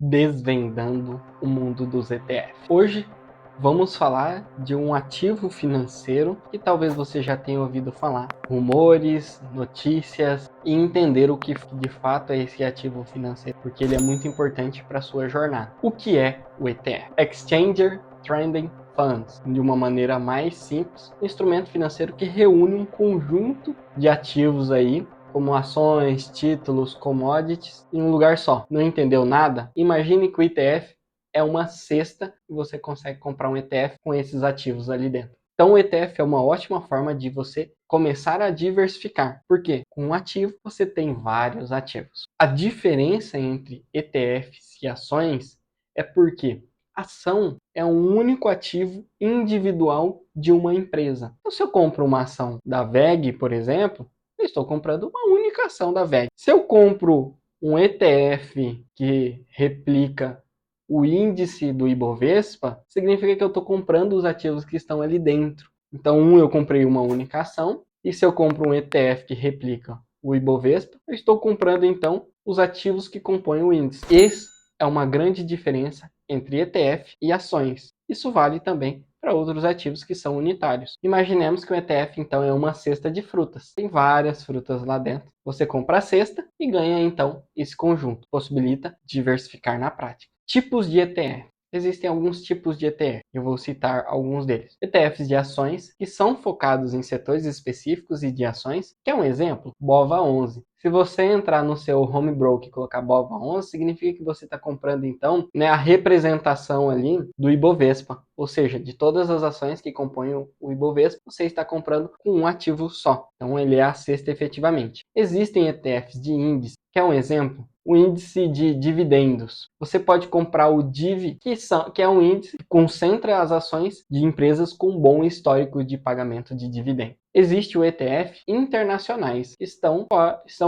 desvendando o mundo dos ETF. Hoje vamos falar de um ativo financeiro que talvez você já tenha ouvido falar, rumores, notícias e entender o que de fato é esse ativo financeiro, porque ele é muito importante para a sua jornada. O que é o ETF? Exchanger Trading Funds, de uma maneira mais simples, um instrumento financeiro que reúne um conjunto de ativos aí, como ações, títulos, commodities, em um lugar só. Não entendeu nada? Imagine que o ETF é uma cesta e você consegue comprar um ETF com esses ativos ali dentro. Então o ETF é uma ótima forma de você começar a diversificar. Por quê? Com um ativo você tem vários ativos. A diferença entre ETFs e ações é porque ação é um único ativo individual de uma empresa. Então, se eu compro uma ação da WEG, por exemplo, eu estou comprando uma única ação da WEG. Se eu compro um ETF que replica o índice do Ibovespa, significa que eu estou comprando os ativos que estão ali dentro. Então, eu comprei uma única ação, e se eu compro um ETF que replica o Ibovespa, eu estou comprando, então, os ativos que compõem o índice. Essa é uma grande diferença entre ETF e ações. Isso vale também para outros ativos que são unitários. Imaginemos que o ETF, então, é uma cesta de frutas. Tem várias frutas lá dentro. Você compra a cesta e ganha, então, esse conjunto. Possibilita diversificar na prática. Tipos de ETF. Existem alguns tipos de ETF, eu vou citar alguns deles. ETFs de ações, que são focados em setores específicos e de ações, que é um exemplo, BOVA11. Se você entrar no seu home broker e colocar BOVA11, significa que você está comprando, então, a representação ali do Ibovespa. Ou seja, de todas as ações que compõem o Ibovespa, você está comprando com um ativo só. Então, ele é a cesta efetivamente. Existem ETFs de índice, que é um exemplo, o índice de dividendos. Você pode comprar o DIV, que é um índice que concentra as ações de empresas com bom histórico de pagamento de dividendos. Existe o ETF internacionais, que estão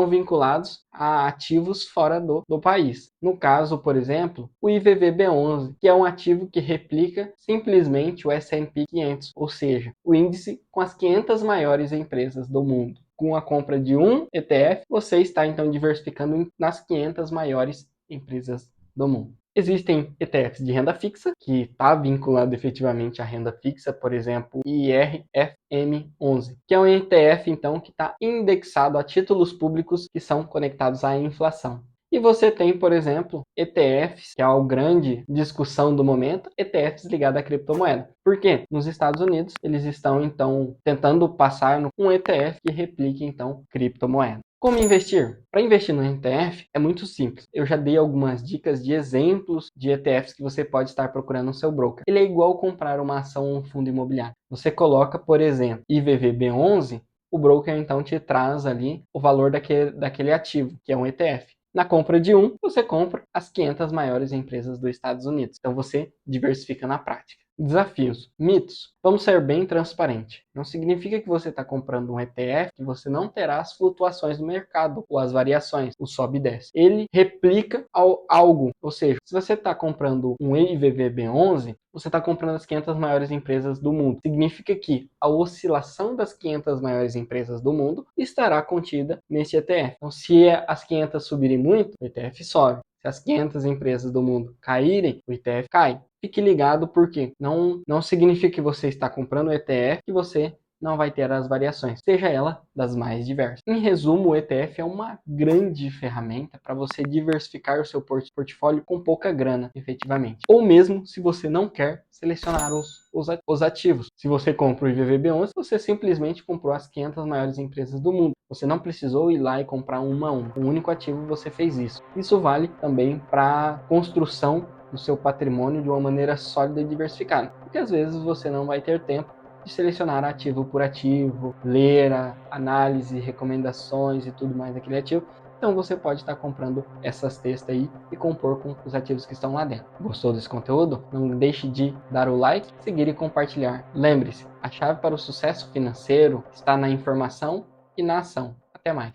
vinculados a ativos fora do país. No caso, por exemplo, o IVVB11, que é um ativo que replica simplesmente o S&P 500, ou seja, o índice com as 500 maiores empresas do mundo. Com a compra de um ETF, você está então diversificando nas 500 maiores empresas do mundo. Existem ETFs de renda fixa, que está vinculado efetivamente à renda fixa, por exemplo, IRFM11, que é um ETF então que está indexado a títulos públicos que são conectados à inflação. E você tem, por exemplo, ETFs, que é a grande discussão do momento, ETFs ligados à criptomoeda. Por quê? Nos Estados Unidos, eles estão, então, tentando passar um ETF que replique, então, criptomoeda. Como investir? Para investir no ETF é muito simples. Eu já dei algumas dicas de exemplos de ETFs que você pode estar procurando no seu broker. Ele é igual comprar uma ação ou um fundo imobiliário. Você coloca, por exemplo, IVVB11, o broker, então, te traz ali o valor daquele ativo, que é um ETF. Na compra de um, você compra as 500 maiores empresas dos Estados Unidos. Então, você diversifica na prática. Desafios. Mitos. Vamos ser bem transparentes. Não significa que você está comprando um ETF que você não terá as flutuações do mercado ou as variações, o sobe e desce. Ele replica algo. Ou seja, se você está comprando um IVVB11, você está comprando as 500 maiores empresas do mundo. Significa que a oscilação das 500 maiores empresas do mundo estará contida nesse ETF. Então, se as 500 subirem muito, o ETF sobe. Se as 500 empresas do mundo caírem, o ETF cai. Fique ligado porque não significa que você está comprando o ETF que você não vai ter as variações, seja ela das mais diversas. Em resumo, o ETF é uma grande ferramenta para você diversificar o seu portfólio com pouca grana, efetivamente. Ou mesmo se você não quer selecionar os ativos. Se você compra o IVVB11, você simplesmente comprou as 500 maiores empresas do mundo. Você não precisou ir lá e comprar uma a uma. Um único ativo você fez isso. Isso vale também para a construção do seu patrimônio de uma maneira sólida e diversificada. Porque às vezes você não vai ter tempo de selecionar ativo por ativo, ler a análise, recomendações e tudo mais daquele ativo. Então você pode estar comprando essas cestas aí e compor com os ativos que estão lá dentro. Gostou desse conteúdo? Não deixe de dar o like, seguir e compartilhar. Lembre-se, a chave para o sucesso financeiro está na informação e na ação. Até mais.